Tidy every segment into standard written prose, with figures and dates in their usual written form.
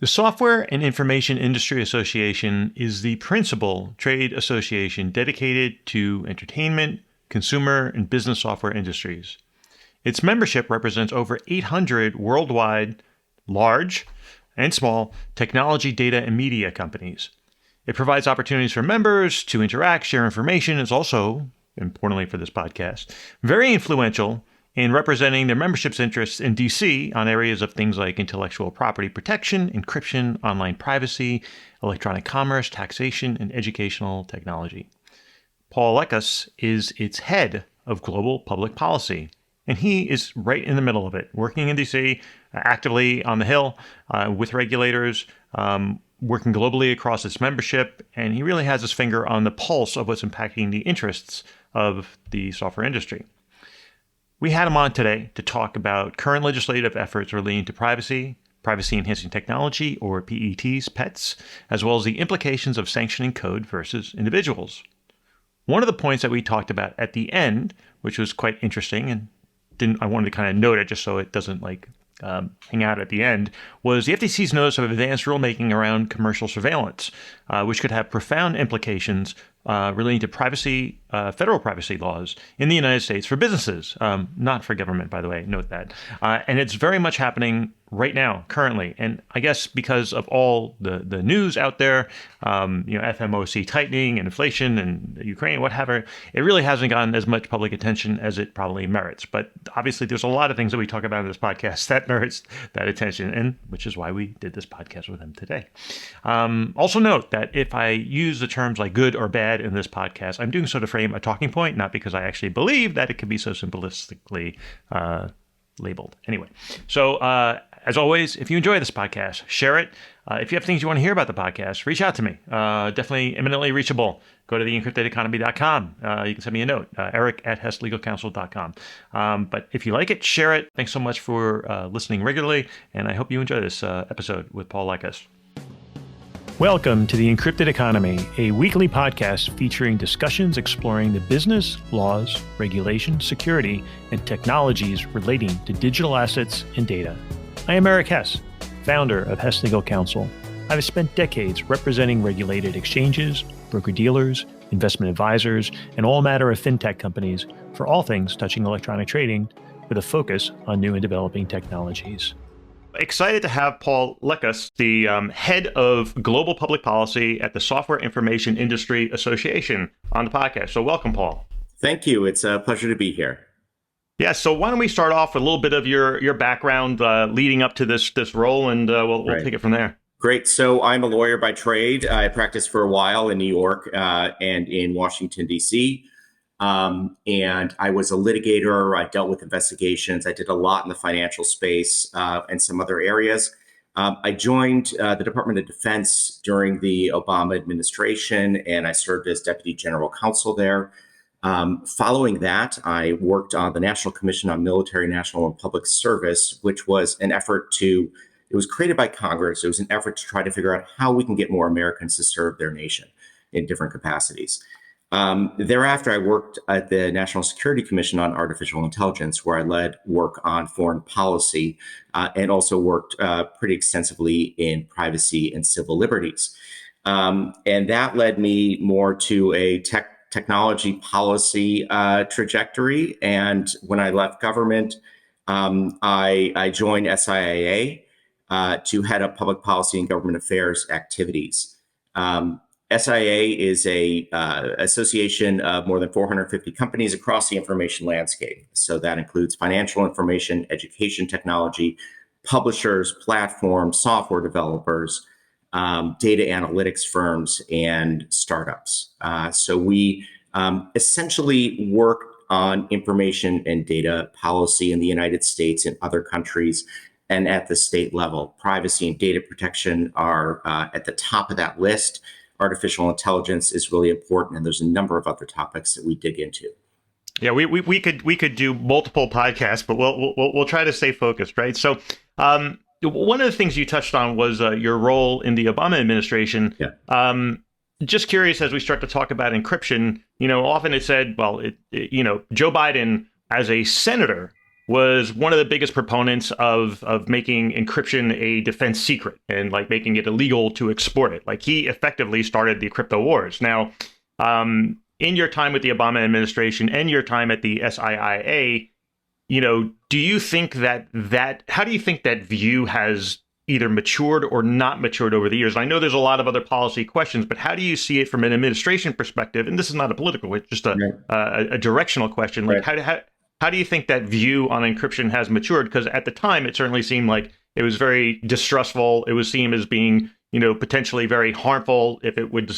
The Software and Information Industry Association is the principal trade association dedicated to entertainment, consumer, and business software industries. Its membership represents over 800 worldwide, large and small, technology, data, and media companies. It provides opportunities for members to interact, share information. It's also, importantly for this podcast, very influential in representing their membership's interests in DC on areas of things like intellectual property protection, encryption, online privacy, electronic commerce, taxation, and educational technology. Paul Lekas is its head of global public policy, and he is right in the middle of it, working in DC, actively on the Hill with regulators, working globally across its membership, and he really has his finger on the pulse of what's impacting the interests of the software industry. We had him on today to talk about current legislative efforts relating to privacy-enhancing technology, or PETs, as well as the implications of sanctioning code versus individuals. One of the points that we talked about at the end, which was quite interesting, and I wanted to kind of note it just so it doesn't hang out at the end, was the FTC's notice of advanced rulemaking around commercial surveillance, which could have profound implications relating to federal privacy laws in the United States for businesses, not for government, by the way, note that. And it's very much happening right now, currently. And I guess because of all the news out there, FMOC tightening and inflation and Ukraine, whatever, it really hasn't gotten as much public attention as it probably merits. But obviously, there's a lot of things that we talk about in this podcast that merits that attention, and which is why we did this podcast with him today. Also note that if I use the terms like good or bad in this podcast, I'm doing so to frame a talking point, not because I actually believe that it can be so simplistically labeled. Anyway, so as always, if you enjoy this podcast, share it. If you have things you want to hear about the podcast, reach out to me. Definitely eminently reachable. Go to theencryptedeconomy.com. You can send me a note, eric@hesslegalcounsel.com. But if you like it, share it. Thanks so much for listening regularly, and I hope you enjoy this episode with Paul Lekas. Welcome to The Encrypted Economy, a weekly podcast featuring discussions exploring the business, laws, regulation, security, and technologies relating to digital assets and data. I am Eric Hess, founder of Hess Legal Counsel. I've spent decades representing regulated exchanges, broker-dealers, investment advisors, and all manner of fintech companies for all things touching electronic trading with a focus on new and developing technologies. Excited to have Paul Lekas, the head of global public policy at the Software Information Industry Association, on the podcast. So welcome, Paul. Thank you. It's a pleasure to be here. Yeah, so why don't we start off with a little bit of your background leading up to this role, and we'll take it from there. Great. So I'm a lawyer by trade. I practiced for a while in New York and in Washington, D.C., and I was a litigator. I dealt with investigations. I did a lot in the financial space and some other areas. I joined the Department of Defense during the Obama administration, and I served as Deputy General Counsel there. Following that, I worked on the National Commission on Military, National, and Public Service, which was an effort it was created by Congress. It was an effort to try to figure out how we can get more Americans to serve their nation in different capacities. Thereafter, I worked at the National Security Commission on Artificial Intelligence, where I led work on foreign policy and also worked pretty extensively in privacy and civil liberties. And that led me more to a technology policy trajectory. And when I left government, I joined SSIA to head up public policy and government affairs activities. SIA is a association of more than 450 companies across the information landscape. So that includes financial information, education technology, publishers, platforms, software developers, data analytics firms, and startups. So we essentially work on information and data policy in the United States and other countries, and at the state level. Privacy and data protection are at the top of that list. Artificial intelligence is really important, and there's a number of other topics that we dig into. Yeah, we could do multiple podcasts, but we'll try to stay focused, right? So, one of the things you touched on was your role in the Obama administration. Yeah. Just curious, as we start to talk about encryption, often it's said, well, Joe Biden as a senator was one of the biggest proponents of making encryption a defense secret and like making it illegal to export it. Like he effectively started the crypto wars. Now, in your time with the Obama administration and your time at the SIIA, do you think how do you think that view has either matured or not matured over the years? I know there's a lot of other policy questions, but how do you see it from an administration perspective? And this is not a political, it's just a directional question. Like how do you think that view on encryption has matured? Because at the time, it certainly seemed like it was very distrustful. It was seen as being, potentially very harmful if it would,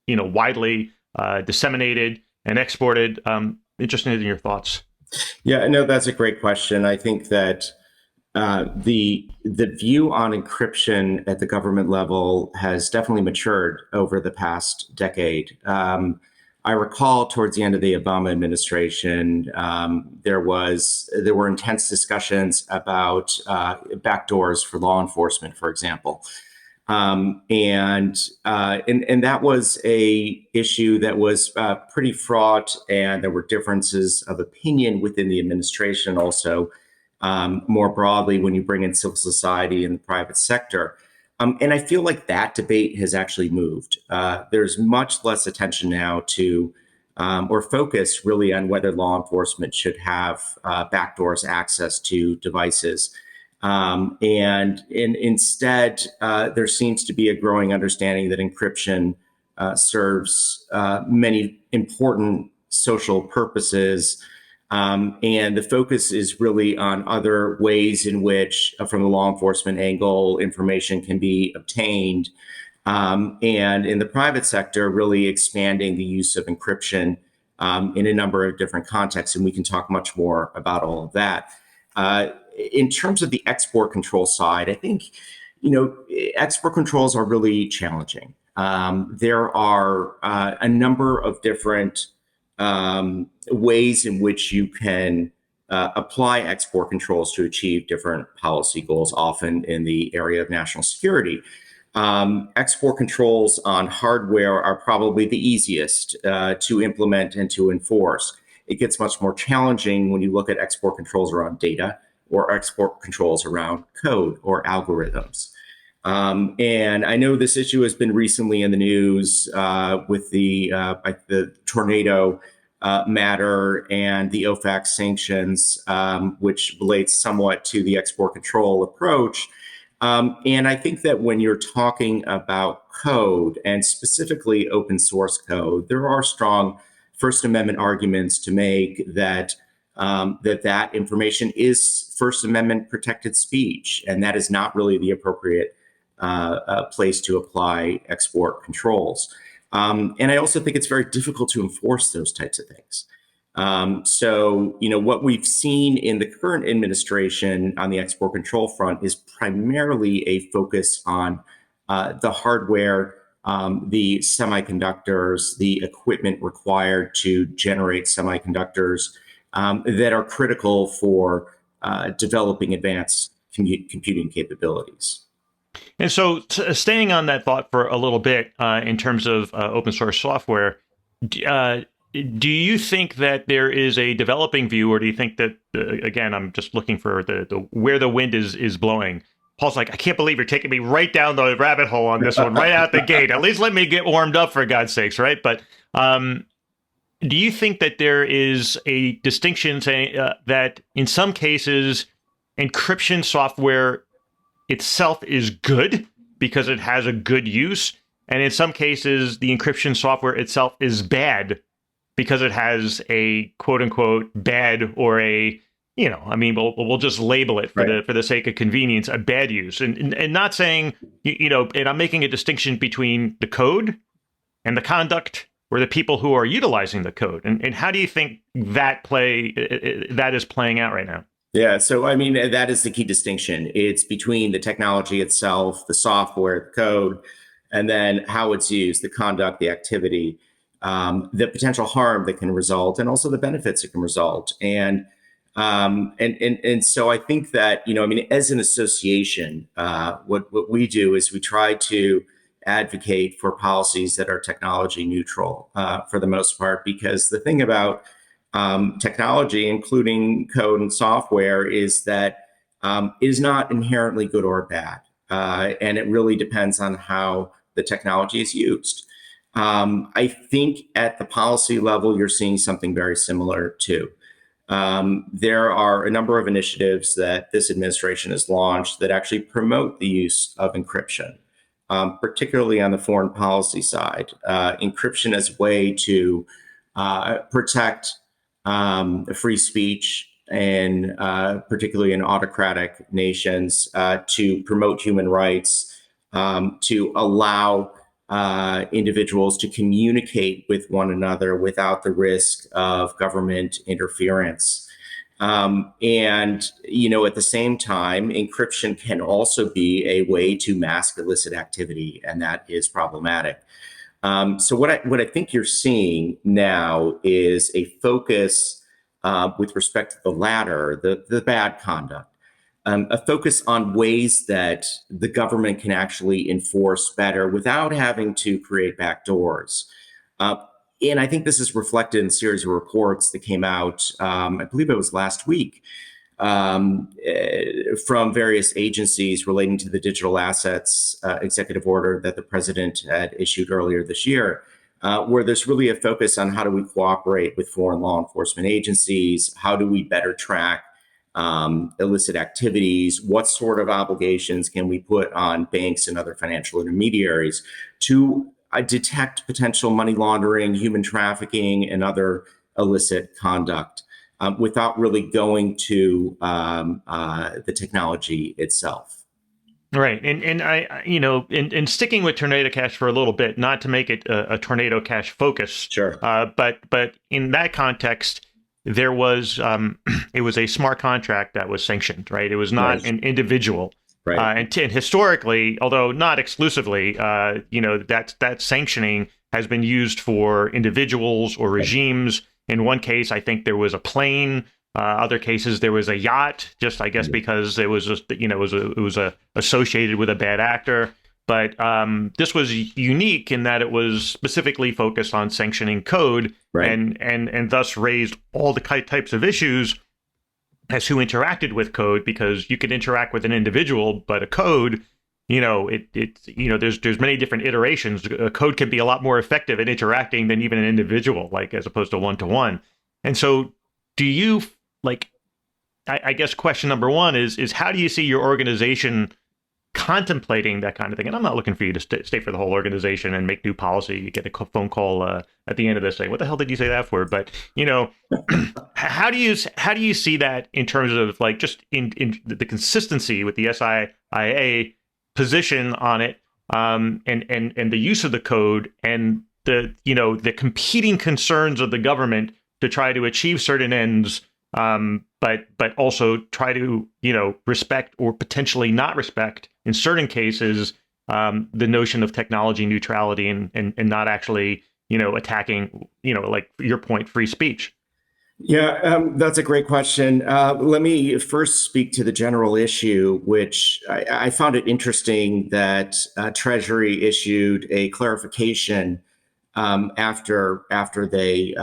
widely disseminated and exported. Interested in your thoughts. Yeah, no, that's a great question. I think that the view on encryption at the government level has definitely matured over the past decade. I recall towards the end of the Obama administration, there were intense discussions about backdoors for law enforcement, for example. And that was a issue that was pretty fraught, and there were differences of opinion within the administration also, more broadly when you bring in civil society and the private sector. And I feel like that debate has actually moved. There's much less attention now to or focus really on whether law enforcement should have backdoors access to devices. And instead, there seems to be a growing understanding that encryption serves many important social purposes. And the focus is really on other ways in which, from the law enforcement angle, information can be obtained. And in the private sector, really expanding the use of encryption in a number of different contexts. And we can talk much more about all of that. In terms of the export control side, I think, export controls are really challenging. There are a number of different ways in which you can apply export controls to achieve different policy goals, often in the area of national security. Export controls on hardware are probably the easiest to implement and to enforce. It gets much more challenging when you look at export controls around data or export controls around code or algorithms. And I know this issue has been recently in the news with the tornado matter and the OFAC sanctions, which relates somewhat to the export control approach. And I think that when you're talking about code, and specifically open source code, there are strong First Amendment arguments to make that that information is First Amendment protected speech, and that is not really the appropriate place to apply export controls. And I also think it's very difficult to enforce those types of things. So, what we've seen in the current administration on the export control front is primarily a focus on the hardware, the semiconductors, the equipment required to generate semiconductors that are critical for developing advanced computing capabilities. And so, staying on that thought for a little bit, in terms of open source software, do you think that there is a developing view, or do you think that, again, I'm just looking for the where the wind is blowing? Paul's like, I can't believe you're taking me right down the rabbit hole on this one, right out the gate. At least let me get warmed up, for God's sakes, right? But do you think that there is a distinction saying that in some cases, encryption software itself is good because it has a good use, and in some cases, the encryption software itself is bad because it has a quote unquote bad, or a, we'll just label it for the sake of convenience, a bad use, and not saying, and I'm making a distinction between the code and the conduct, or the people who are utilizing the code. And how do you think that is playing out right now? Yeah, so that is the key distinction. It's between the technology itself, the software, the code, and then how it's used, the conduct, the activity, the potential harm that can result, and also the benefits that can result. And so I think that, as an association, what we do is we try to advocate for policies that are technology neutral for the most part, because the thing about technology, including code and software, is that it is not inherently good or bad. And it really depends on how the technology is used. I think at the policy level, you're seeing something very similar too. There are a number of initiatives that this administration has launched that actually promote the use of encryption, particularly on the foreign policy side. Encryption as a way to protect free speech, and particularly in autocratic nations, to promote human rights, to allow individuals to communicate with one another without the risk of government interference. And, at the same time, encryption can also be a way to mask illicit activity, and that is problematic. So what I think you're seeing now is a focus with respect to the latter, the bad conduct, a focus on ways that the government can actually enforce better without having to create backdoors. And I think this is reflected in a series of reports that came out, I believe it was last week, from various agencies relating to the digital assets executive order that the president had issued earlier this year, where there's really a focus on how do we cooperate with foreign law enforcement agencies, how do we better track illicit activities, what sort of obligations can we put on banks and other financial intermediaries to detect potential money laundering, human trafficking, and other illicit conduct, without really going to the technology itself. Right. And I, in sticking with Tornado Cash for a little bit, not to make it a Tornado Cash focus. Sure. But in that context, there was, it was a smart contract that was sanctioned, right? It was not Right. an individual. Right. And historically, although not exclusively, that sanctioning has been used for individuals or regimes. In one case, I think there was a plane. Other cases, there was a yacht, just I guess because it was just, it was associated with a bad actor. But this was unique in that it was specifically focused on sanctioning code, Right. and thus raised all the types of issues as who interacted with code, because you could interact with an individual, but a code, there's many different iterations. A code can be a lot more effective at interacting than even an individual, like as opposed to one-to-one. And so, do you I guess question number one is how do you see your organization contemplating that kind of thing? And I'm not looking for you to stay for the whole organization and make new policy. You get a phone call at the end of this saying, "What the hell did you say that for?" But how do you see that in terms of just in the consistency with the SSIA position on it, and the use of the code, and the competing concerns of the government to try to achieve certain ends, but also try to respect or potentially not respect in certain cases the notion of technology neutrality, and not actually attacking like your point, free speech. Yeah, that's a great question. Let me first speak to the general issue, which I found it interesting that Treasury issued a clarification after they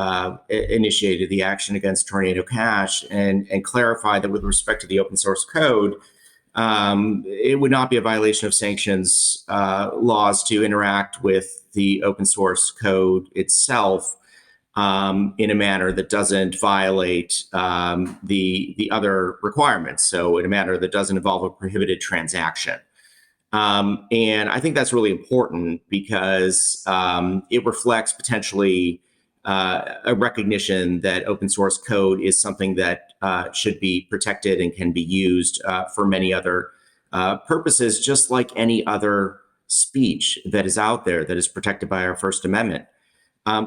initiated the action against Tornado Cash, and clarified that with respect to the open source code, it would not be a violation of sanctions laws to interact with the open source code itself in a manner that doesn't violate the other requirements. So in a manner that doesn't involve a prohibited transaction. And I think that's really important because it reflects potentially a recognition that open source code is something that should be protected and can be used for many other purposes, just like any other speech that is out there that is protected by our First Amendment.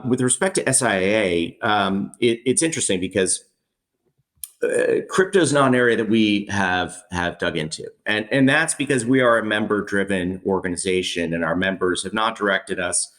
With respect to SIA, it's interesting because crypto is not an area that we have dug into. And that's because we are a member-driven organization, and our members have not directed us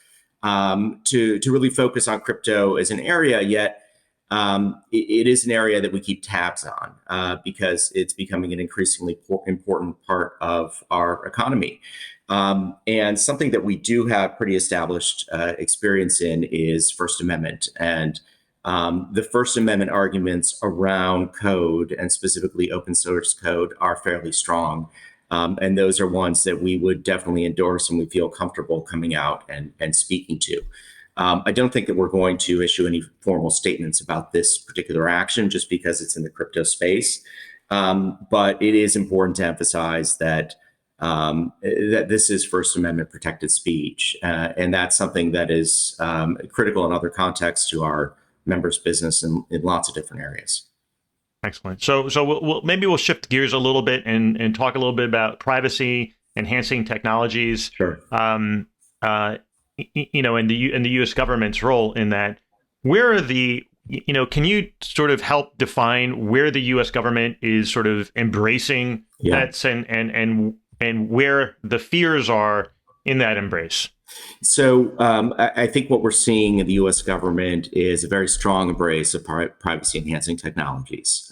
to really focus on crypto as an area yet. It is an area that we keep tabs on because it's becoming an increasingly important part of our economy. And something that we do have pretty established experience in is First Amendment and The First Amendment arguments around code, and specifically open source code, are fairly strong. And those are ones that we would definitely endorse and we feel comfortable coming out and speaking to. I don't think that we're going to issue any formal statements about this particular action just because it's in the crypto space. But it is important to emphasize that this is First Amendment protected speech. And that's something that is critical in other contexts to our members' business in lots of different areas. Excellent. So maybe we'll shift gears a little bit and talk a little bit about privacy enhancing technologies. Sure. And the U.S. government's role in that. Where are can you sort of help define where the U.S. government is sort of embracing pets and where the fears are in that embrace? So I think what we're seeing in the U.S. government is a very strong embrace of privacy-enhancing technologies.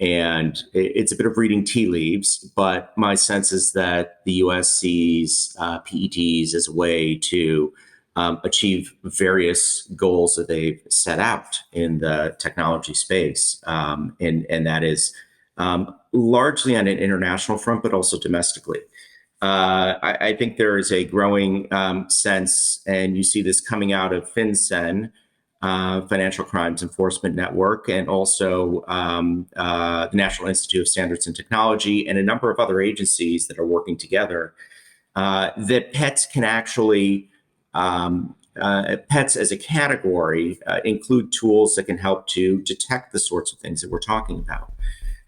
And it's a bit of reading tea leaves, but my sense is that the U.S. sees PETs as a way to achieve various goals that they've set out in the technology space. And that is largely on an international front, but also domestically. I think there is a growing sense, and you see this coming out of FinCEN, Financial Crimes Enforcement Network, and also the National Institute of Standards and Technology, and a number of other agencies that are working together, that pets can actually, pets as a category, include tools that can help to detect the sorts of things that we're talking about.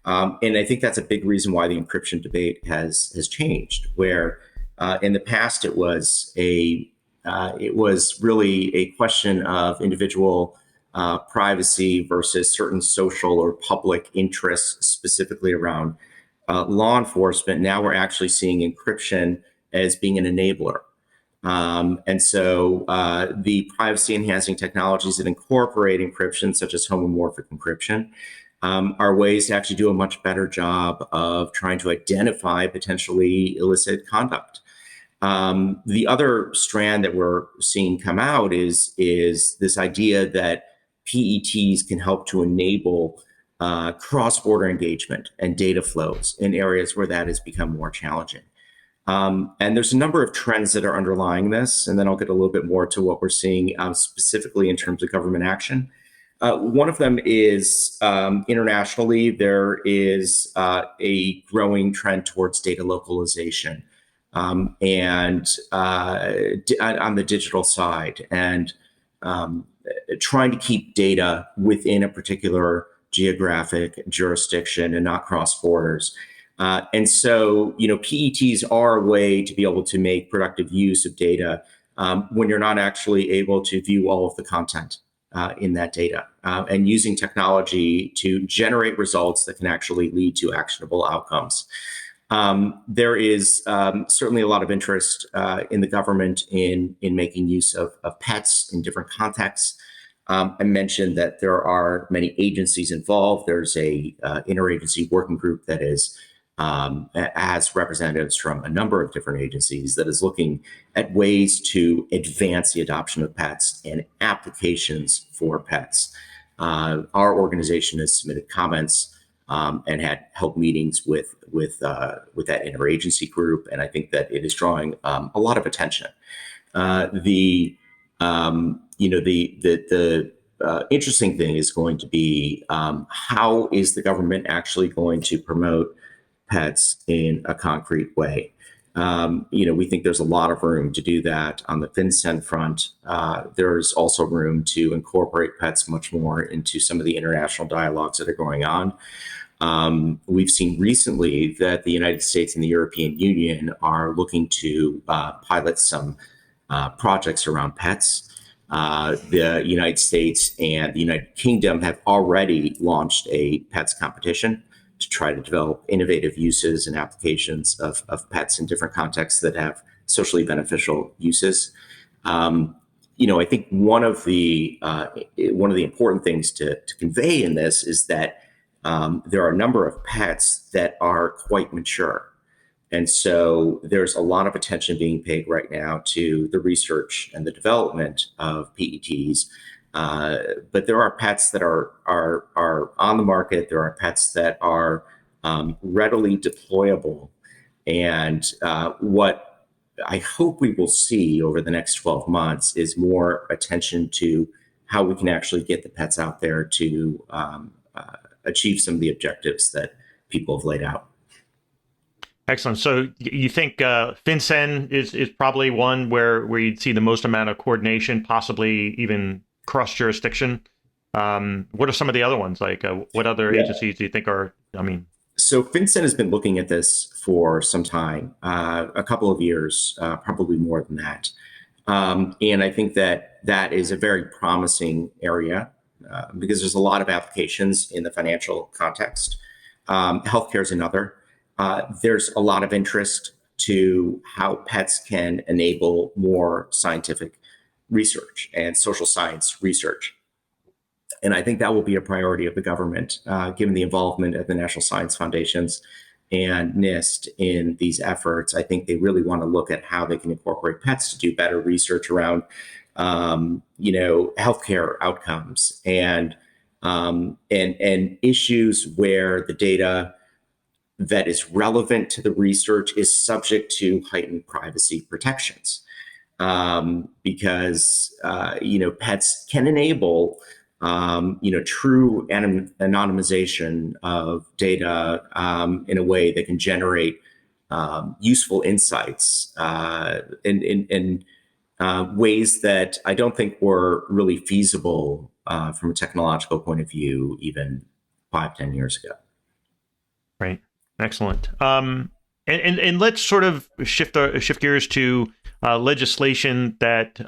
And I think that's a big reason why the encryption debate has changed, where in the past it was really a question of individual privacy versus certain social or public interests, specifically around law enforcement. Now we're actually seeing encryption as being an enabler. And so the privacy enhancing technologies that incorporate encryption, such as homomorphic encryption, are ways to actually do a much better job of trying to identify potentially illicit conduct. The other strand that we're seeing come out is this idea that PETs can help to enable cross-border engagement and data flows in areas where that has become more challenging. And there's a number of trends that are underlying this, and then I'll get a little bit more to what we're seeing specifically in terms of government action. One of them is internationally, there is a growing trend towards data localization and on the digital side, and trying to keep data within a particular geographic jurisdiction and not cross borders. And so, PETs are a way to be able to make productive use of data when you're not actually able to view all of the content in that data, and using technology to generate results that can actually lead to actionable outcomes. There is certainly a lot of interest in the government in making use of pets in different contexts. I mentioned that there are many agencies involved. There's a interagency working group that has representatives from a number of different agencies that is looking at ways to advance the adoption of pets and applications for pets. Our organization has submitted comments and had held meetings with that interagency group, and I think that it is drawing a lot of attention. The interesting thing is going to be how is the government actually going to promote pets in a concrete way. We think there's a lot of room to do that on the FinCEN front. There's also room to incorporate pets much more into some of the international dialogues that are going on. We've seen recently that the United States and the European Union are looking to pilot some projects around pets. The United States and the United Kingdom have already launched a pets competition to try to develop innovative uses and applications of pets in different contexts that have socially beneficial uses. I think one of the important things to convey in this is that there are a number of pets that are quite mature. And so there's a lot of attention being paid right now to the research and the development of PETs But there are pets that are on the market. There are pets that are readily deployable. And what I hope we will see over the next 12 months is more attention to how we can actually get the pets out there to achieve some of the objectives that people have laid out. Excellent. So you think FinCEN is probably one where you'd see the most amount of coordination, possibly even cross jurisdiction. What are some of the other ones? Like what other agencies do you think are? I mean, so FinCEN has been looking at this for some time, a couple of years, probably more than that. And I think that is a very promising area because there's a lot of applications in the financial context. Healthcare is another. There's a lot of interest to how pets can enable more scientific research and social science research. And I think that will be a priority of the government, given the involvement of the National Science Foundations and NIST in these efforts. I think they really want to look at how they can incorporate pets to do better research around, healthcare outcomes and issues where the data that is relevant to the research is subject to heightened privacy protections, because pets can enable true anonymization of data in a way that can generate useful insights in ways that I don't think were really feasible from a technological point of view even 5-10 years ago. Right. Excellent. And let's sort of shift gears to legislation that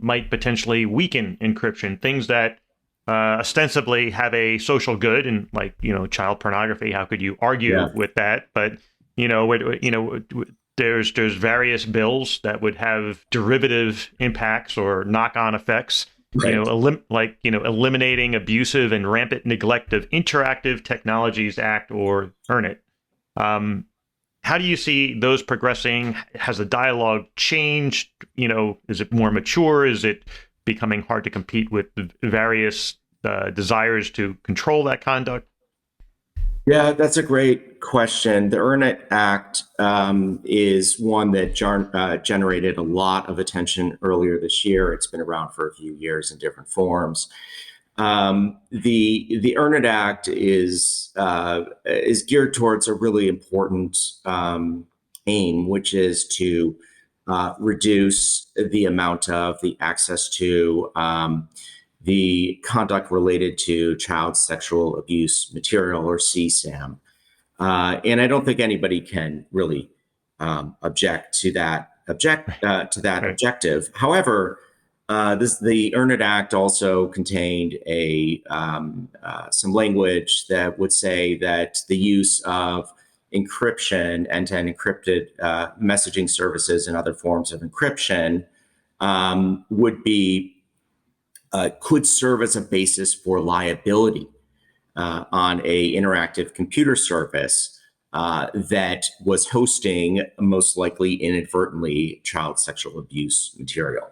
might potentially weaken encryption, things that ostensibly have a social good, and like child pornography. How could you argue with that? But there's various bills that would have derivative impacts or knock-on effects. Right. Eliminating abusive and rampant neglect of Interactive Technologies Act, or EARN IT. How do you see those progressing? Has the dialogue changed? Is it more mature? Is it becoming hard to compete with the various desires to control that conduct? Yeah, that's a great question. The EARN IT Act is one that generated a lot of attention earlier this year. It's been around for a few years in different forms. The EARN IT Act is geared towards a really important aim, which is to reduce the amount of the access to the conduct related to child sexual abuse material, or CSAM. And I don't think anybody can really object to that objective. However, the EARN IT Act also contained some language that would say that the use of encryption, end-to-end encrypted messaging services and other forms of encryption could serve as a basis for liability on a interactive computer service that was hosting, most likely inadvertently, child sexual abuse material.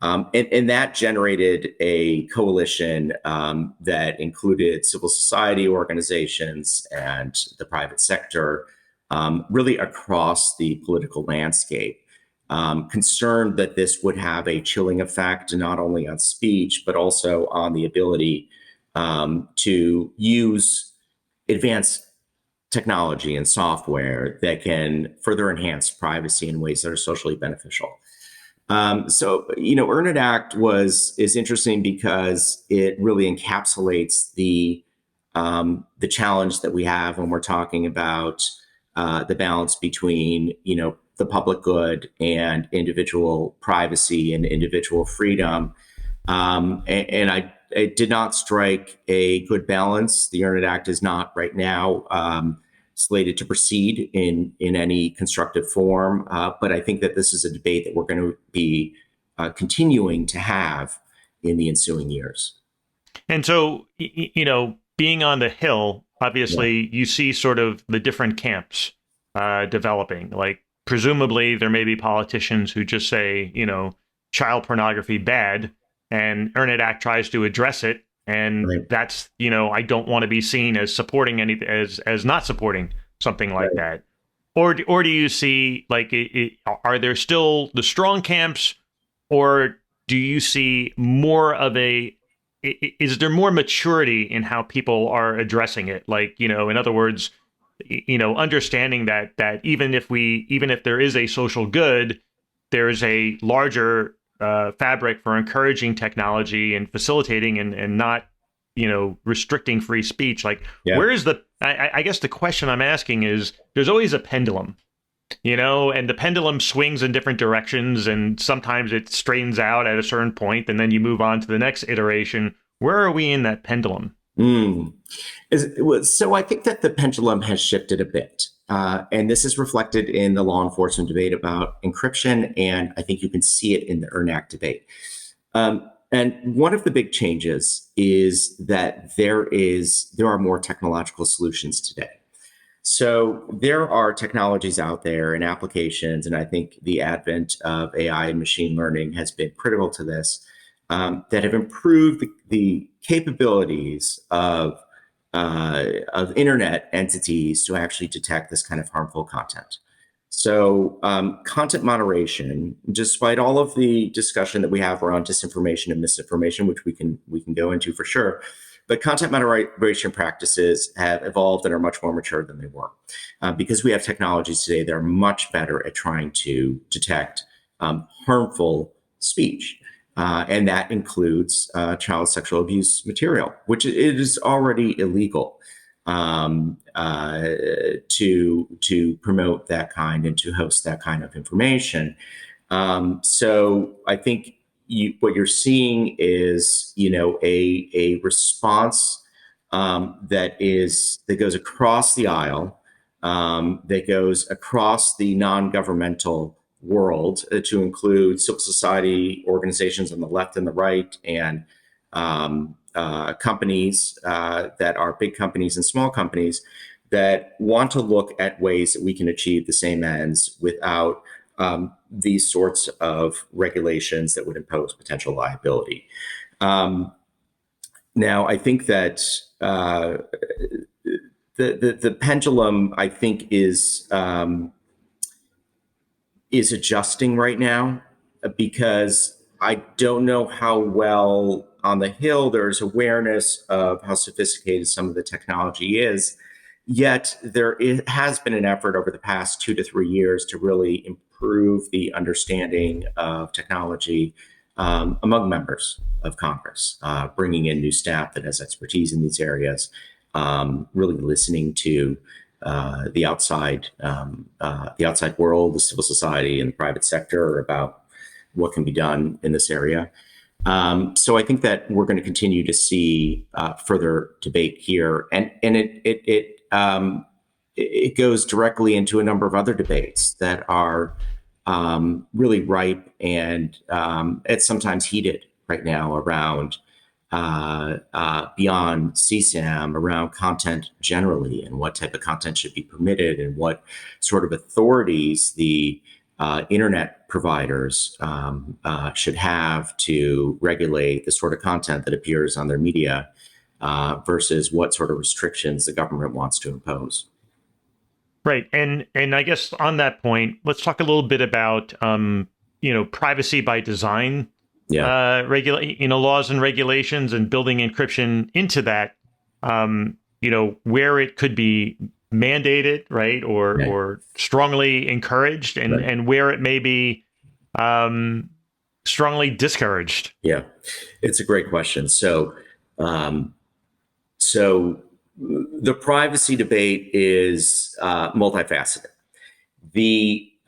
And that generated a coalition that included civil society organizations and the private sector, really across the political landscape. Concerned that this would have a chilling effect not only on speech, but also on the ability to use advanced technology and software that can further enhance privacy in ways that are socially beneficial. EARN IT Act is interesting because it really encapsulates the challenge that we have when we're talking about the balance between the public good and individual privacy and individual freedom. And it did not strike a good balance. The EARN IT Act is not right now slated to proceed in any constructive form. But I think that this is a debate that we're going to be continuing to have in the ensuing years. And so, being on the Hill, obviously, you see sort of the different camps developing. Like, presumably, there may be politicians who just say, child pornography bad, and Internet Act tries to address it. And Right. that's, I don't want to be seen as supporting as not supporting something like Right. that. Or do you see, like, are there still the strong camps, or do you see more of is there more maturity in how people are addressing it? Like, in other words, understanding that even if there is a social good, there is a larger fabric for encouraging technology and facilitating and not, restricting free speech. Like, Yeah. where is I guess the question I'm asking is, there's always a pendulum, and the pendulum swings in different directions, and sometimes it straightens out at a certain point, and then you move on to the next iteration. Where are we in that pendulum? Mm. So I think that the pendulum has shifted a bit. And this is reflected in the law enforcement debate about encryption. And I think you can see it in the ERNAC debate. And one of the big changes is that there are more technological solutions today. So there are technologies out there and applications, and I think the advent of AI and machine learning has been critical to this, that have improved the capabilities of internet entities to actually detect this kind of harmful content. So content moderation, despite all of the discussion that we have around disinformation and misinformation, which we can go into for sure, but content moderation practices have evolved and are much more mature than they were, because we have technologies today that are much better at trying to detect harmful speech. And that includes child sexual abuse material, which it is already illegal to promote that kind and to host that kind of information. So I think what you're seeing is, a response that goes across the aisle, that goes across the non-governmental world, to include civil society organizations on the left and the right, and companies that are big companies and small companies that want to look at ways that we can achieve the same ends without these sorts of regulations that would impose potential liability. Now, I think that the pendulum, I think, is adjusting right now, because I don't know how well on the Hill there's awareness of how sophisticated some of the technology is. Yet has been an effort over the past 2 to 3 years to really improve the understanding of technology among members of Congress, bringing in new staff that has expertise in these areas, really listening to the outside world, the civil society, and the private sector about what can be done in this area. So I think that we're going to continue to see further debate here, and it goes directly into a number of other debates that are really ripe and it's sometimes heated right now around beyond CSAM, around content generally, and what type of content should be permitted, and what sort of authorities the internet providers should have to regulate the sort of content that appears on their media, versus what sort of restrictions the government wants to impose. Right. And I guess on that point, let's talk a little bit about privacy by design, Yeah. laws and regulations, and building encryption into that, where it could be mandated, right, or strongly encouraged, and Right. and where it may be strongly discouraged. Yeah, it's a great question. So the privacy debate is multifaceted.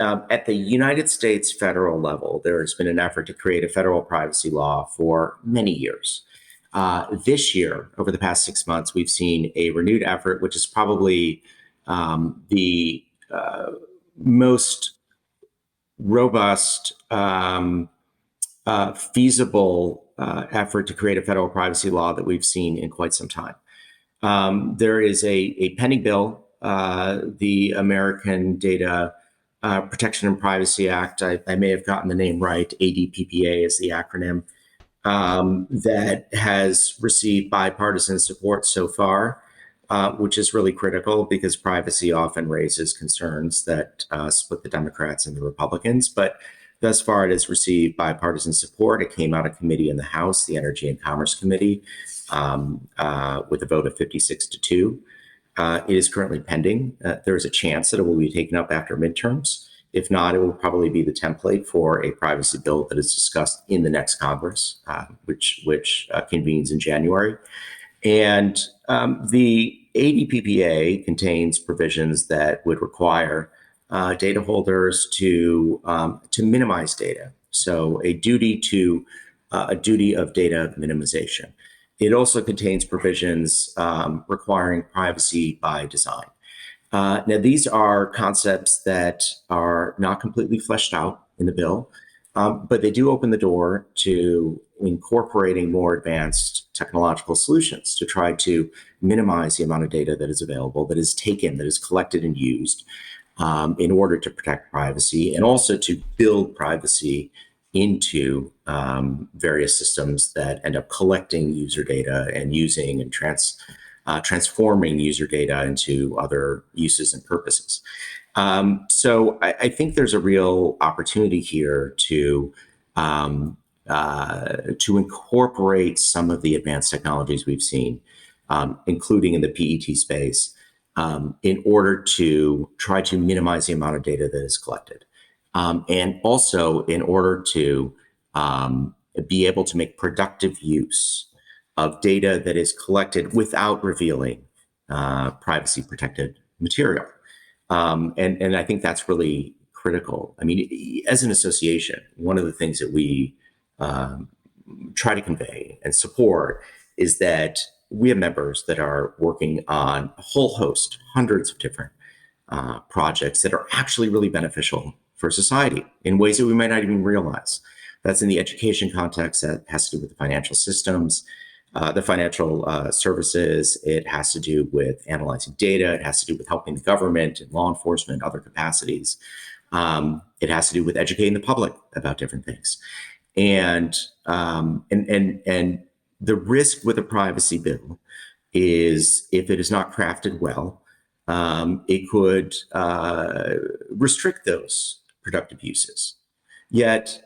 At the United States federal level, there has been an effort to create a federal privacy law for many years. This year, over the past 6 months, we've seen a renewed effort, which is probably the most robust, feasible effort to create a federal privacy law that we've seen in quite some time. There is a pending bill, the American Data Protection and Privacy Act. I may have gotten the name right. ADPPA is the acronym. that has received bipartisan support so far, which is really critical because privacy often raises concerns that split the Democrats and the Republicans. But thus far, it has received bipartisan support. It came out of committee in the House, the Energy and Commerce Committee, with a vote of 56-2. It is currently pending. There is a chance that it will be taken up after midterms. If not, it will probably be the template for a privacy bill that is discussed in the next Congress, which convenes in January. And the ADPPA contains provisions that would require data holders to minimize data. So a duty of data minimization. It also contains provisions requiring privacy by design. Now, these are concepts that are not completely fleshed out in the bill, but they do open the door to incorporating more advanced technological solutions to try to minimize the amount of data that is available, that is taken, that is collected and used in order to protect privacy, and also to build privacy into various systems that end up collecting user data and using and transforming user data into other uses and purposes. So I think there's a real opportunity here to incorporate some of the advanced technologies we've seen, including in the PET space, in order to try to minimize the amount of data that is collected. And also in order to be able to make productive use of data that is collected without revealing privacy protected material. And I think that's really critical. I mean, as an association, one of the things that we try to convey and support is that we have members that are working on a whole host, hundreds of different projects that are actually really beneficial for society in ways that we might not even realize. That's in the education context. That has to do with the financial systems, the financial services. It has to do with analyzing data. It has to do with helping the government and law enforcement, other capacities. It has to do with educating the public about different things. And the risk with a privacy bill is if it is not crafted well, it could restrict those productive uses. Yet,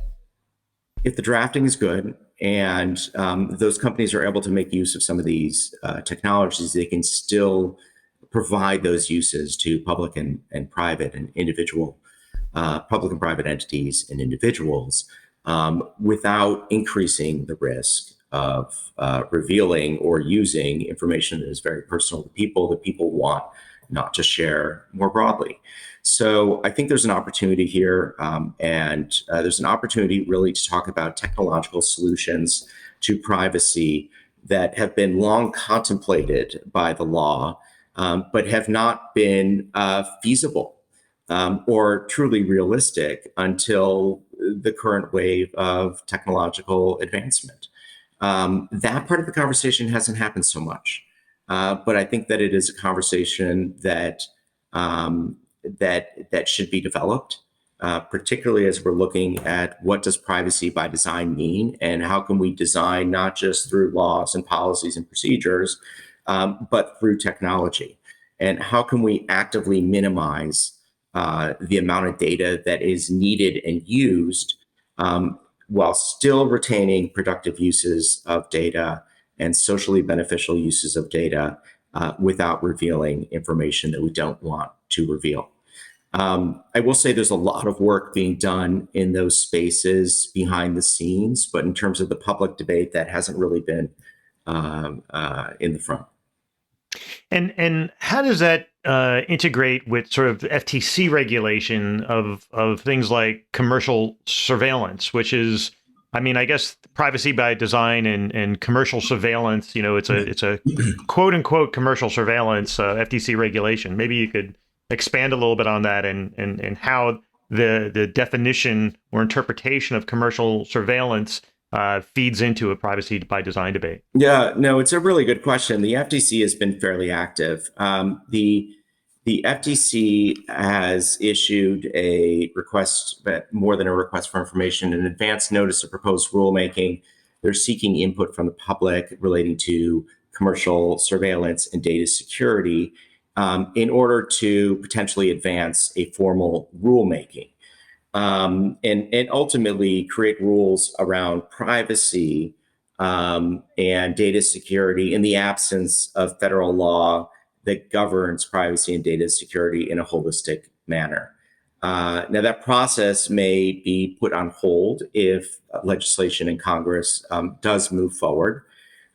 if the drafting is good and those companies are able to make use of some of these technologies, they can still provide those uses to public and private and individual, public and private entities and individuals without increasing the risk of revealing or using information that is very personal to people that people want not to share more broadly. So I think there's an opportunity here, and there's an opportunity really to talk about technological solutions to privacy that have been long contemplated by the law, but have not been feasible or truly realistic until the current wave of technological advancement. That part of the conversation hasn't happened so much, but I think that it is a conversation that should be developed, particularly as we're looking at what does privacy by design mean, and how can we design not just through laws and policies and procedures, but through technology, and how can we actively minimize the amount of data that is needed and used while still retaining productive uses of data and socially beneficial uses of data without revealing information that we don't want to reveal. I will say there's a lot of work being done in those spaces behind the scenes, but in terms of the public debate, that hasn't really been in the front. And how does that integrate with sort of the FTC regulation of things like commercial surveillance, which is, I mean, I guess privacy by design and commercial surveillance, you know, it's a quote unquote commercial surveillance FTC regulation. Maybe you could expand a little bit on that and how the definition or interpretation of commercial surveillance feeds into a privacy by design debate. Yeah, no, it's a really good question. The FTC has been fairly active. The FTC has issued a request, more than a request for information, an advance notice of proposed rulemaking. It they're seeking input from the public relating to commercial surveillance and data security in order to potentially advance a formal rulemaking and ultimately create rules around privacy and data security in the absence of federal law that governs privacy and data security in a holistic manner. Now, that process may be put on hold if legislation in Congress does move forward.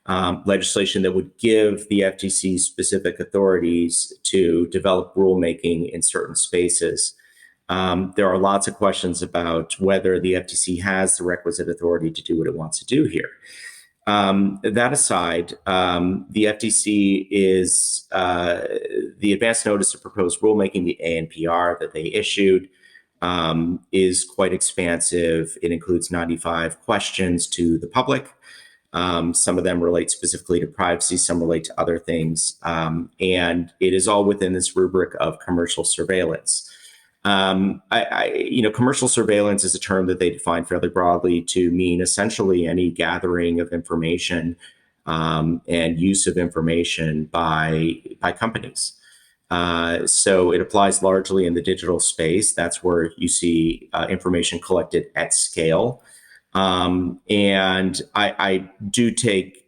Legislation that would give the FTC specific authorities to develop rulemaking in certain spaces. There are lots of questions about whether the FTC has the requisite authority to do what it wants to do here. That aside, the FTC is the advance notice of proposed rulemaking, the ANPR that they issued, is quite expansive. It includes 95 questions to the public. Some of them relate specifically to privacy, some relate to other things, and it is all within this rubric of commercial surveillance. Commercial surveillance is a term that they define fairly broadly to mean essentially any gathering of information and use of information by companies. So it applies largely in the digital space. That's where you see information collected at scale. And I do take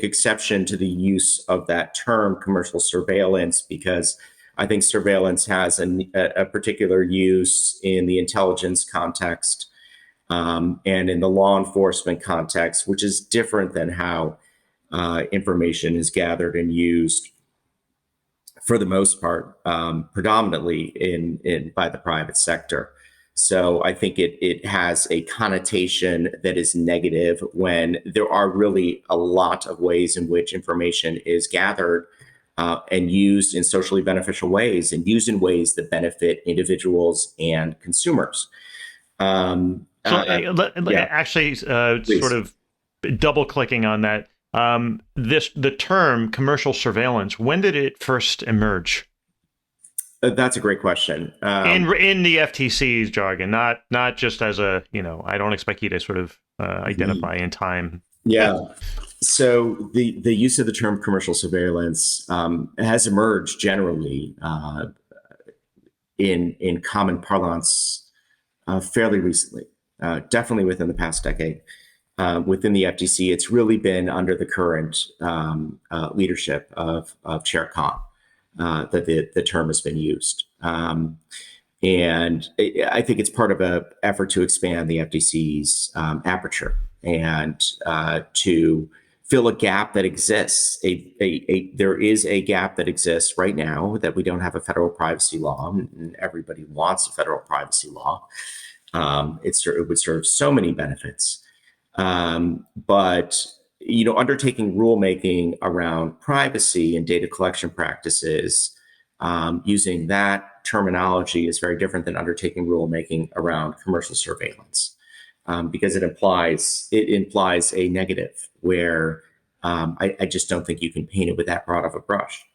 exception to the use of that term, commercial surveillance, because I think surveillance has a particular use in the intelligence context and in the law enforcement context, which is different than how information is gathered and used for the most part, predominantly by the private sector. So I think it has a connotation that is negative when there are really a lot of ways in which information is gathered and used in socially beneficial ways and used in ways that benefit individuals and consumers. Actually, sort of double clicking on that, the term commercial surveillance, when did it first emerge? That's a great question. In the FTC's jargon, not just as a, I don't expect you to sort of identify in time. Yeah. So the use of the term commercial surveillance has emerged generally in common parlance fairly recently, definitely within the past decade. Within the FTC, it's really been under the current leadership of Chair Khan that the term has been used. And I think it's part of an effort to expand the FTC's aperture and to fill a gap that exists. There is a gap that exists right now that we don't have a federal privacy law, and everybody wants a federal privacy law. It would serve so many benefits. But undertaking rulemaking around privacy and data collection practices, using that terminology is very different than undertaking rulemaking around commercial surveillance, because it implies a negative where I just don't think you can paint it with that broad of a brush.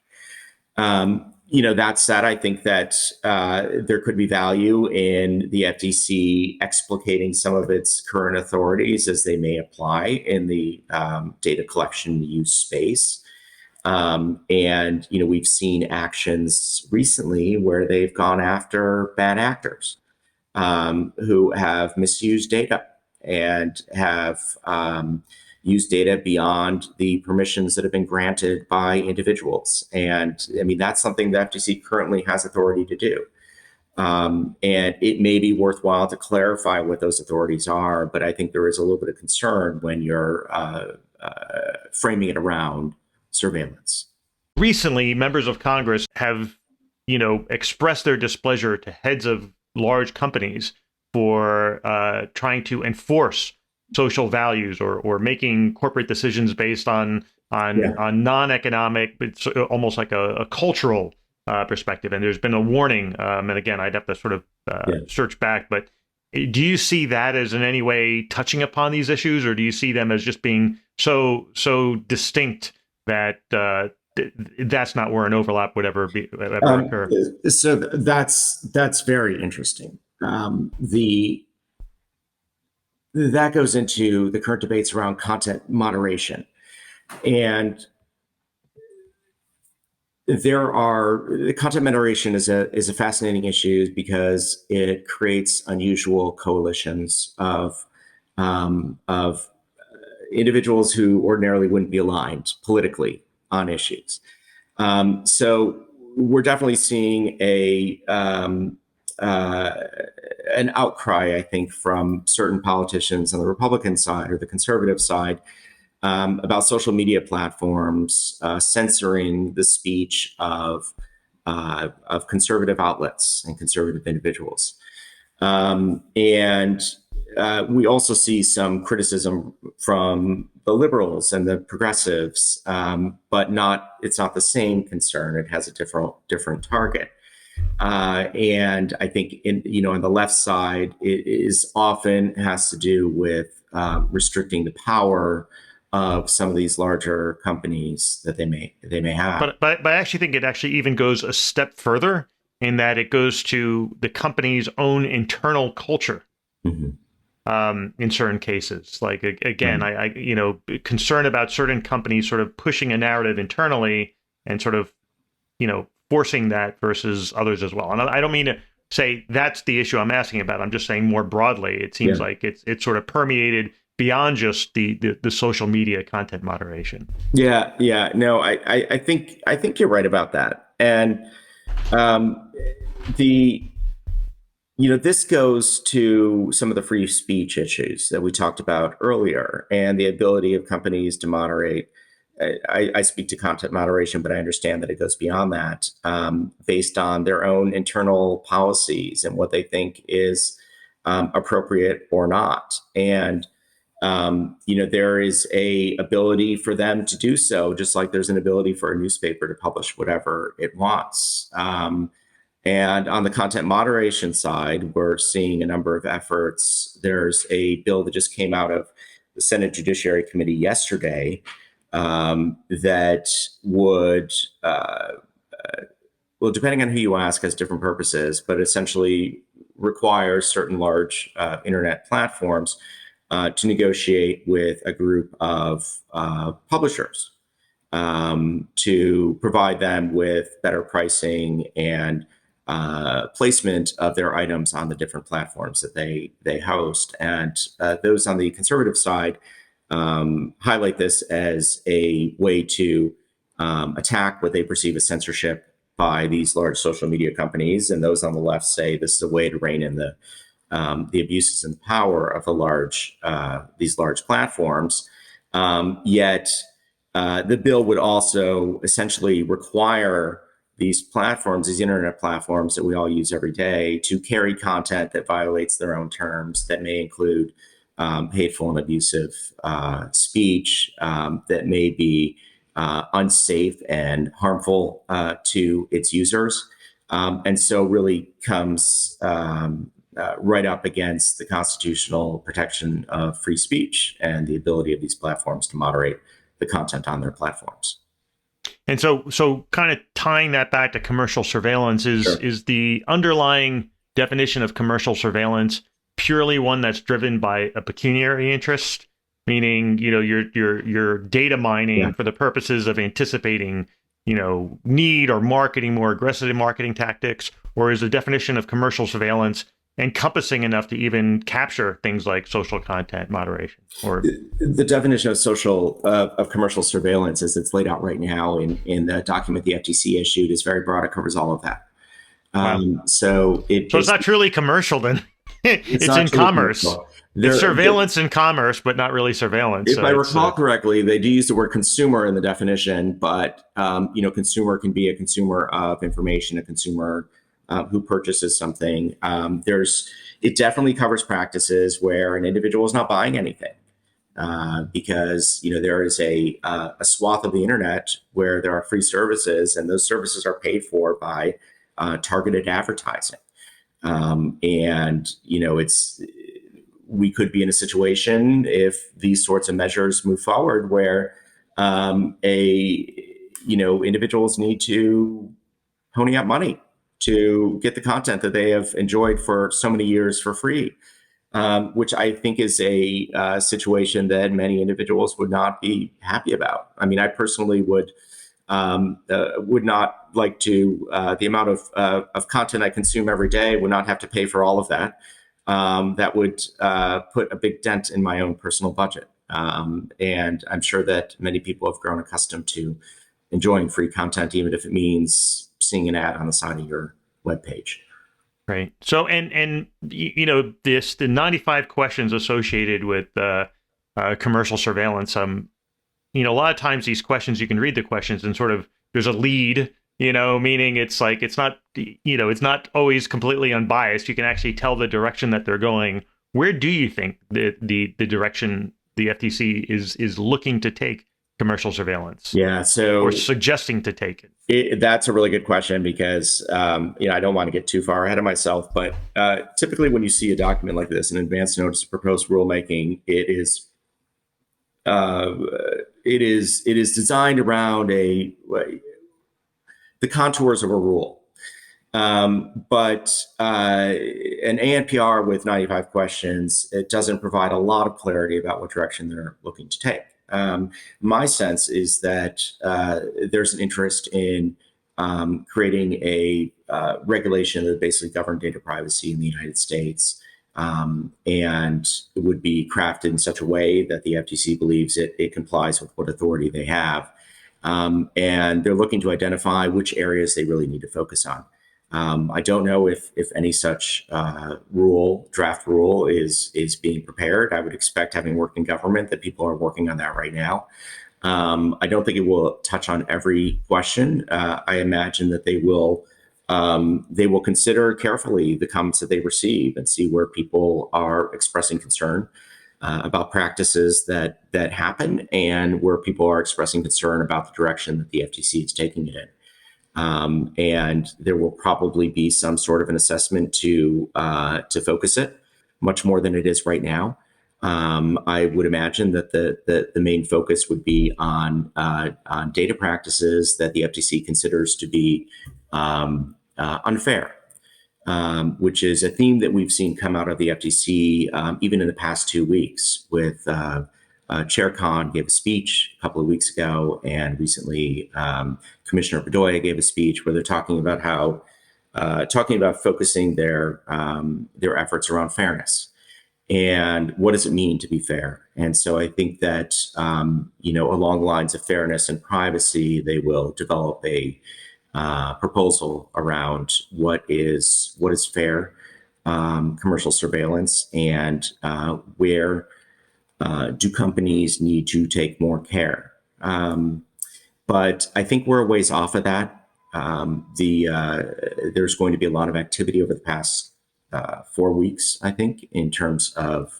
That said, I think that there could be value in the FTC explicating some of its current authorities as they may apply in the data collection use space. And we've seen actions recently where they've gone after bad actors who have misused data and have use data beyond the permissions that have been granted by individuals. And I mean, that's something the FTC currently has authority to do. And it may be worthwhile to clarify what those authorities are, but I think there is a little bit of concern when you're framing it around surveillance. Recently, members of Congress have, expressed their displeasure to heads of large companies for trying to enforce social values or making corporate decisions based on non-economic, it's almost like a cultural perspective. And there's been a warning. And again, I'd have to sort of search back. But do you see that as in any way touching upon these issues, or do you see them as just being so distinct that that's not where an overlap would ever occur? So that's very interesting. that goes into the current debates around content moderation. And content moderation is a fascinating issue because it creates unusual coalitions of individuals who ordinarily wouldn't be aligned politically on issues. So we're definitely seeing an outcry, I think, from certain politicians on the Republican side or the conservative side about social media platforms censoring the speech of conservative outlets and conservative individuals. And we also see some criticism from the liberals and the progressives, but it's not the same concern. It has a different target. And I think on the left side, it is often has to do with restricting the power of some of these larger companies that they may have. But I actually think it actually even goes a step further in that it goes to the company's own internal culture. Mm-hmm. In certain cases, like again, mm-hmm. I concern about certain companies sort of pushing a narrative internally and sort of, forcing that versus others as well. And I don't mean to say that's the issue I'm asking about. I'm just saying more broadly, it seems like it's sort of permeated beyond just the social media content moderation. Yeah. No, I think you're right about that. And this goes to some of the free speech issues that we talked about earlier and the ability of companies to moderate. I speak to content moderation, but I understand that it goes beyond that, based on their own internal policies and what they think is appropriate or not. And there is a ability for them to do so, just like there's an ability for a newspaper to publish whatever it wants. And on the content moderation side, we're seeing a number of efforts. There's a bill that just came out of the Senate Judiciary Committee yesterday that would, well, depending on who you ask, has different purposes, but essentially requires certain large internet platforms to negotiate with a group of publishers to provide them with better pricing and placement of their items on the different platforms that they host. And those on the conservative side highlight this as a way to attack what they perceive as censorship by these large social media companies. And those on the left say this is a way to rein in the abuses and power of these large platforms. Yet the bill would also essentially require these platforms, these internet platforms that we all use every day, to carry content that violates their own terms, that may include hateful and abusive speech that may be unsafe and harmful to its users. And so really comes right up against the constitutional protection of free speech and the ability of these platforms to moderate the content on their platforms. And so kind of tying that back to commercial surveillance is the underlying definition of commercial surveillance purely one that's driven by a pecuniary interest, meaning, you're data mining for the purposes of anticipating, need or marketing, more aggressive marketing tactics, or is the definition of commercial surveillance encompassing enough to even capture things like social content moderation? Or the definition of commercial surveillance, as it's laid out right now in the document the FTC issued, is very broad. It covers all of that. So it's not truly commercial then. It's in commerce. It's surveillance in commerce, but not really surveillance. If I recall correctly, they do use the word consumer in the definition, but consumer can be a consumer of information, a consumer who purchases something. It definitely covers practices where an individual is not buying anything because there is a swath of the internet where there are free services, and those services are paid for by targeted advertising. We could be in a situation if these sorts of measures move forward where individuals need to pony up money to get the content that they have enjoyed for so many years for free. which I think is a situation that many individuals would not be happy about. I mean, I personally would not like to, the amount of content I consume every day, would not have to pay for all of that. That would put a big dent in my own personal budget. And I'm sure that many people have grown accustomed to enjoying free content, even if it means seeing an ad on the side of your webpage. Right. So, and the 95 questions associated with commercial surveillance. A lot of times these questions, you can read the questions and sort of there's a lead, meaning it's like it's not always completely unbiased. You can actually tell the direction that they're going. Where do you think the direction the FTC is looking to take commercial surveillance? Yeah, or suggesting to take it? That's a really good question because I don't want to get too far ahead of myself, but typically when you see a document like this, an advance notice of proposed rulemaking, it is designed around the contours of a rule. But an ANPR with 95 questions, it doesn't provide a lot of clarity about what direction they're looking to take. My sense is that there's an interest in creating a regulation that basically govern data privacy in the United States, and it would be crafted in such a way that the FTC believes it complies with what authority they have. And they're looking to identify which areas they really need to focus on. I don't know if any such draft rule is being prepared. I would expect, having worked in government, that people are working on that right now. I don't think it will touch on every question. I imagine that they will consider carefully the comments that they receive and see where people are expressing concern about practices that happen, and where people are expressing concern about the direction that the FTC is taking it in. And there will probably be some sort of an assessment to focus it much more than it is right now. I would imagine that the main focus would be on data practices that the FTC considers to be unfair, which is a theme that we've seen come out of the FTC even in the past 2 weeks. With Chair Khan gave a speech a couple of weeks ago, and recently Commissioner Bedoya gave a speech where they're talking about focusing their efforts around fairness and what does it mean to be fair. And so I think that along the lines of fairness and privacy, they will develop a proposal around what is fair commercial surveillance, and where do companies need to take more care. But I think we're a ways off of that. There's going to be a lot of activity over the past 4 weeks, I think, in terms of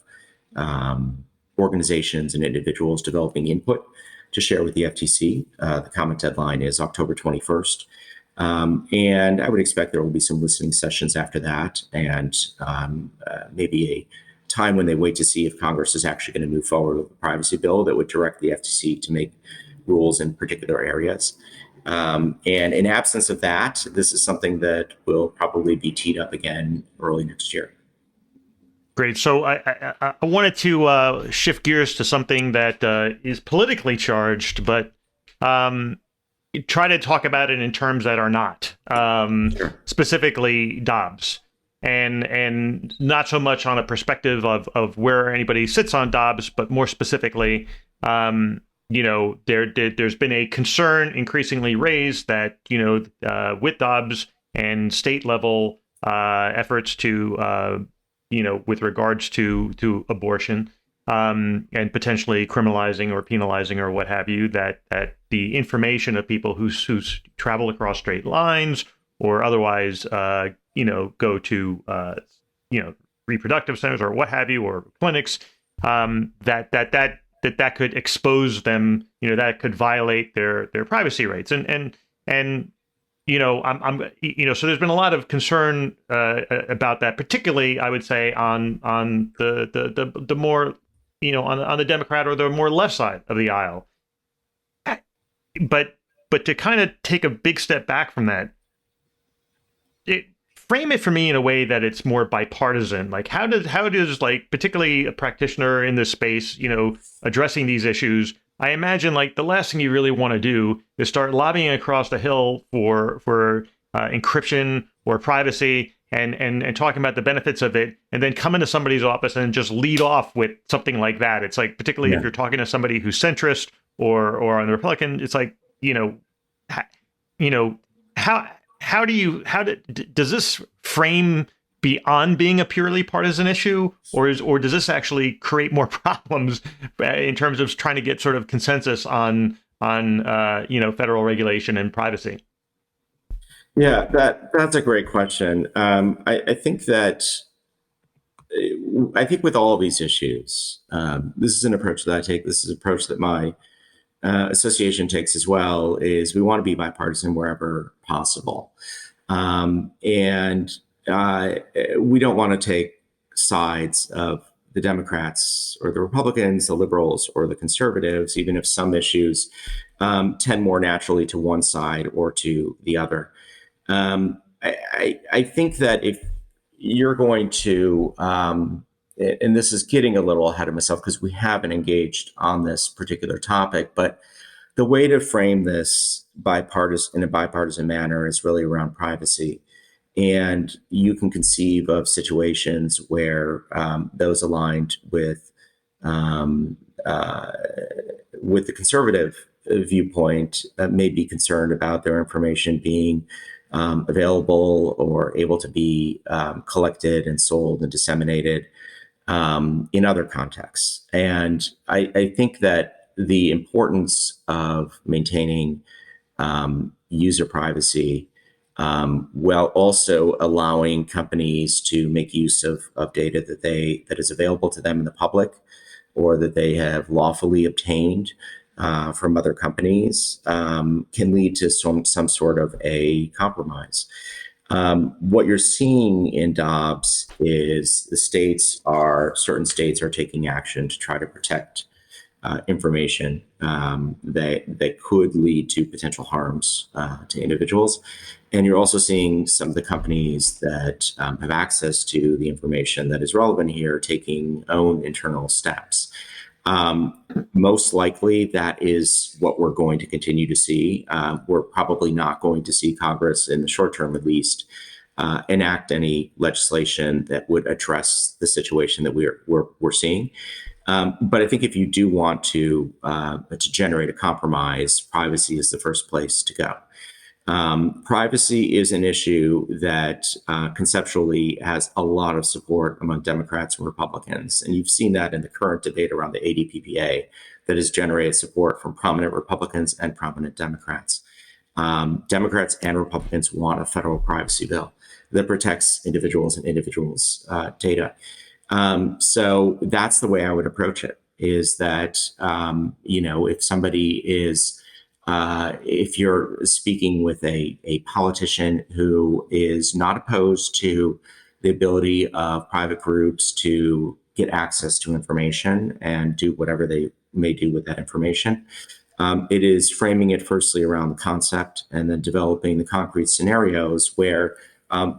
organizations and individuals developing input to share with the FTC. The comment deadline is October 21st. And I would expect there will be some listening sessions after that, and maybe a time when they wait to see if Congress is actually going to move forward with a privacy bill that would direct the FTC to make rules in particular areas. And in absence of that, this is something that will probably be teed up again early next year. Great. So I wanted to shift gears to something that is politically charged, but try to talk about it in terms that are not, Sure. Specifically Dobbs. And not so much on a perspective of where anybody sits on Dobbs, but more specifically, there's been a concern increasingly raised that, with Dobbs and state level efforts to, with regards to abortion, and potentially criminalizing or penalizing or what have you, that the information of people who travel across state lines or otherwise, go to, reproductive centers or what have you, or clinics, that could expose them, that could violate their privacy rights. And so there's been a lot of concern about that, particularly, I would say, on the more, on the Democrat or the more left side of the aisle. But to kind of take a big step back from that, frame it for me in a way that it's more bipartisan. Like how does like particularly a practitioner in this space, addressing these issues? I imagine like the last thing you really want to do is start lobbying across the hill for encryption or privacy and talking about the benefits of it, and then come into somebody's office and just lead off with something like that. It's like, particularly if you're talking to somebody who's centrist or on the Republican, it's like, does this frame beyond being a purely partisan issue, or does this actually create more problems in terms of trying to get sort of consensus on federal regulation and privacy? Yeah, that's a great question. I think with all of these issues, this is an approach that I take. This is an approach that my association takes as well. Is we want to be bipartisan wherever possible, and we don't want to take sides of the Democrats or the Republicans, the liberals or the conservatives, even if some issues tend more naturally to one side or to the other. I think that if you're going to, and this is getting a little ahead of myself because we haven't engaged on this particular topic, but the way to frame this in a bipartisan manner is really around privacy. And you can conceive of situations where those aligned with the conservative viewpoint may be concerned about their information being available or able to be collected and sold and disseminated in other contexts. And I think that the importance of maintaining user privacy while also allowing companies to make use of data that is available to them in the public or that they have lawfully obtained from other companies can lead to some sort of a compromise. What you're seeing in Dobbs is certain states are taking action to try to protect information that could lead to potential harms to individuals. And you're also seeing some of the companies that have access to the information that is relevant here taking own internal steps. Most likely that is what we're going to continue to see. We're probably not going to see Congress, in the short term at least, enact any legislation that would address the situation that we're seeing. But I think if you do want to generate a compromise, privacy is the first place to go. Privacy is an issue that conceptually has a lot of support among Democrats and Republicans. And you've seen that in the current debate around the ADPPA that has generated support from prominent Republicans and prominent Democrats. Democrats and Republicans want a federal privacy bill that protects individuals and individuals' data. So that's the way I would approach it, is that, if somebody is if you're speaking with a politician who is not opposed to the ability of private groups to get access to information and do whatever they may do with that information, it is framing it firstly around the concept and then developing the concrete scenarios where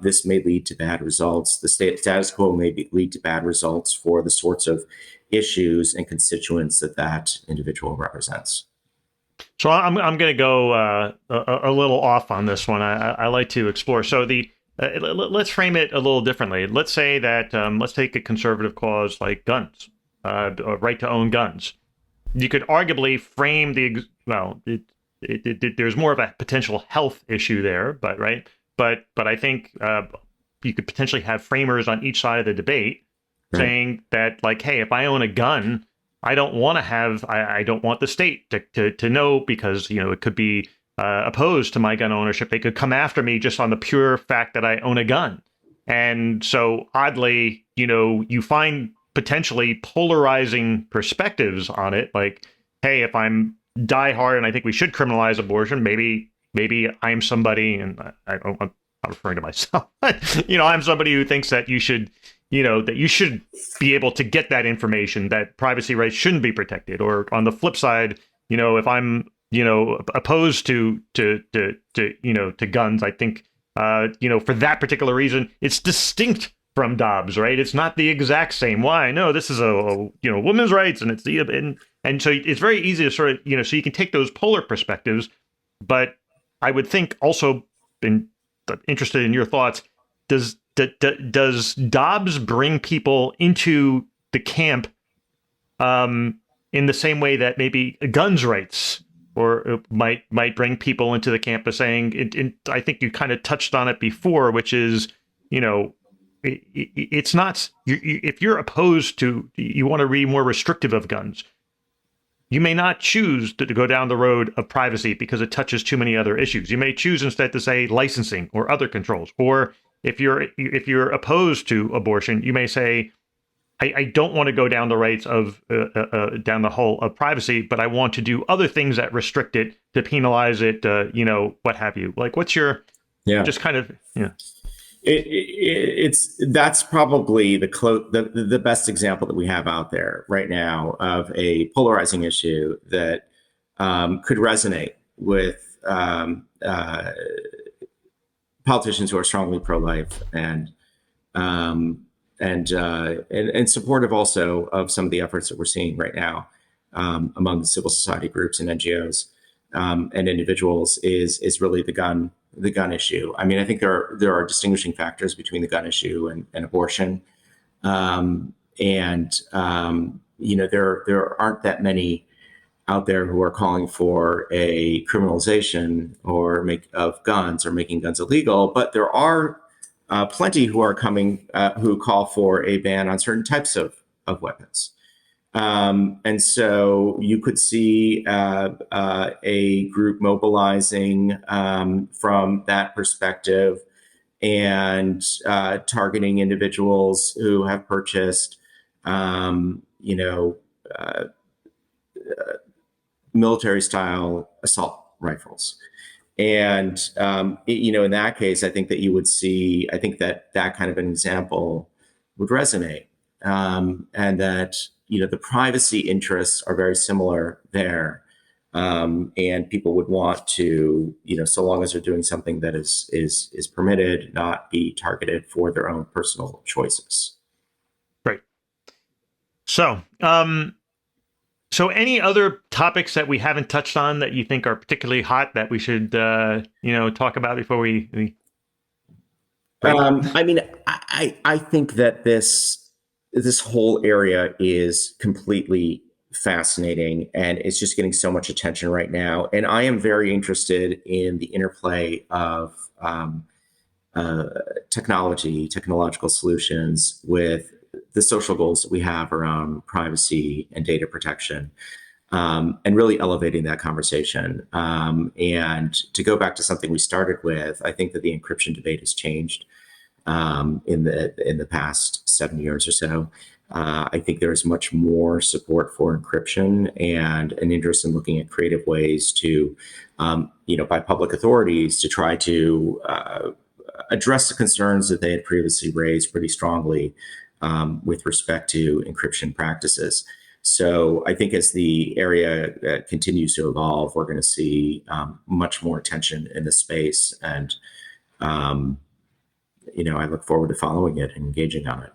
this may lead to bad results. The status quo may lead to bad results for the sorts of issues and constituents that individual represents. So I'm going to go a little off on this one. I like to explore. So let's frame it a little differently. Let's say that let's take a conservative cause like guns, right to own guns. You could arguably frame there's more of a potential health issue there, but I think you could potentially have framers on each side of the debate saying that, like, hey, if I own a gun, I don't want the state to know, because, it could be opposed to my gun ownership. They could come after me just on the pure fact that I own a gun. And so oddly, you find potentially polarizing perspectives on it. Like, hey, if I'm diehard and I think we should criminalize abortion, maybe I'm somebody, and I'm not referring to myself, but, I'm somebody who thinks that you should be able to get that information, that privacy rights shouldn't be protected. Or on the flip side, if I'm, opposed to guns, I think for that particular reason, it's distinct from Dobbs, right? It's not the exact same. Why? No, this is a women's rights, and it's and so it's very easy to sort of so you can take those polar perspectives, but I would think also, been interested in your thoughts. Does Dobbs bring people into the camp in the same way that maybe guns rights or might bring people into the camp of saying, I think you kind of touched on it before, which is, it's not, if you're opposed to, you want to be more restrictive of guns, you may not choose to go down the road of privacy because it touches too many other issues. You may choose instead to say licensing or other controls. Or if you're opposed to abortion, you may say, I don't want to go down the rights of down the hole of privacy, but I want to do other things that restrict it, to penalize it, what have you. Like, what's your just kind of That's probably the best example that we have out there right now of a polarizing issue that could resonate with politicians who are strongly pro-life and supportive also of some of the efforts that we're seeing right now among civil society groups and NGOs and individuals is really the gun issue. I mean, I think there are distinguishing factors between the gun issue and abortion, there aren't that many out there who are calling for a criminalization of guns or making guns illegal, but there are plenty who are coming who call for a ban on certain types of weapons. And so you could see a group mobilizing from that perspective and targeting individuals who have purchased, military-style assault rifles. And, in that case, I think that you would see, I think that kind of an example would resonate. And that, the privacy interests are very similar there. And people would want to, so long as they're doing something that is permitted, not be targeted for their own personal choices. Right. So, so any other topics that we haven't touched on that you think are particularly hot that we should, talk about before we I mean, I think that this whole area is completely fascinating, and it's just getting so much attention right now. And I am very interested in the interplay of technological solutions with the social goals that we have around privacy and data protection, and really elevating that conversation. And to go back to something we started with, I think that the encryption debate has changed in the past 7 years or so. I think there is much more support for encryption and an interest in looking at creative ways to, by public authorities to try to address the concerns that they had previously raised pretty strongly with respect to encryption practices. So I think as the area continues to evolve, we're going to see much more attention in the space. And, I look forward to following it and engaging on it.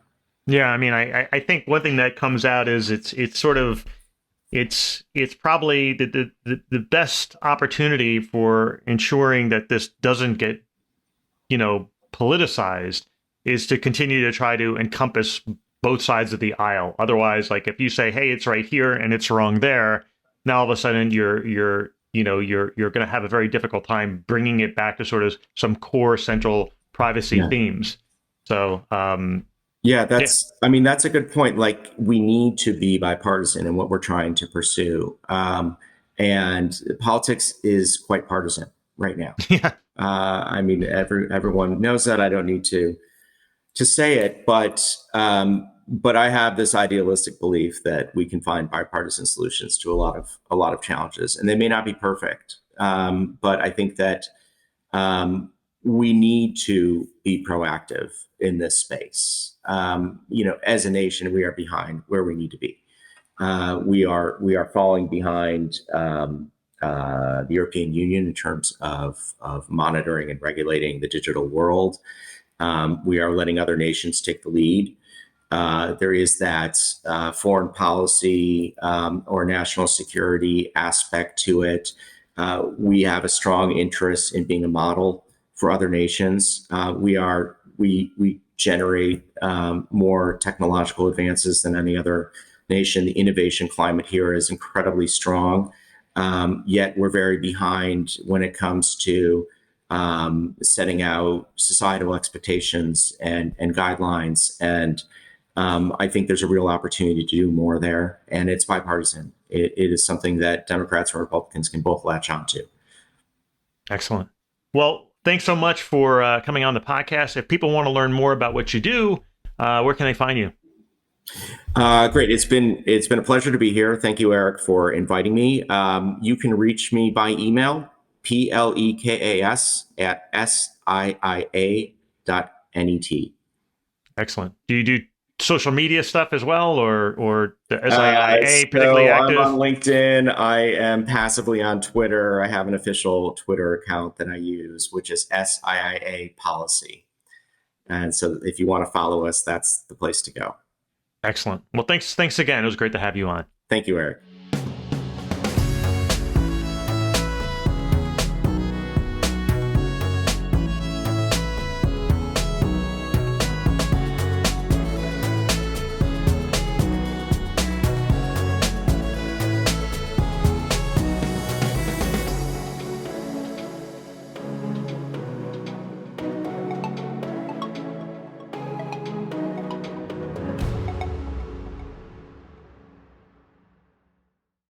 Yeah, I mean, I think one thing that comes out is it's probably the best opportunity for ensuring that this doesn't get, politicized, is to continue to try to encompass both sides of the aisle. Otherwise, like if you say, hey, it's right here and it's wrong there, now all of a sudden you're going to have a very difficult time bringing it back to sort of some core central privacy themes. So, that's a good point. Like, we need to be bipartisan in what we're trying to pursue. And politics is quite partisan right now. Yeah. I mean, everyone knows that. I don't need to say it, but I have this idealistic belief that we can find bipartisan solutions to a lot of challenges, and they may not be perfect. But I think that we need to be proactive in this space. As a nation, we are behind where we need to be. We are falling behind the European Union in terms of monitoring and regulating the digital world. We are letting other nations take the lead. There is that foreign policy or national security aspect to it. We have a strong interest in being a model for other nations. We generate more technological advances than any other nation. The innovation climate here is incredibly strong, yet we're very behind when it comes to setting out societal expectations and guidelines. And I think there's a real opportunity to do more there, and it's bipartisan. It is something that Democrats and Republicans can both latch onto. Excellent. Well, thanks so much for coming on the podcast. If people want to learn more about what you do, where can they find you? Great. It's been a pleasure to be here. Thank you, Eric, for inviting me. You can reach me by email, plekas@siia.net. Excellent. Do you do social media stuff as well, or the SSIA particularly active? I'm on LinkedIn. I am passively on Twitter. I have an official Twitter account that I use, which is SIIA Policy. And so if you want to follow us, that's the place to go. Excellent. Well, thanks again. It was great to have you on. Thank you, Eric.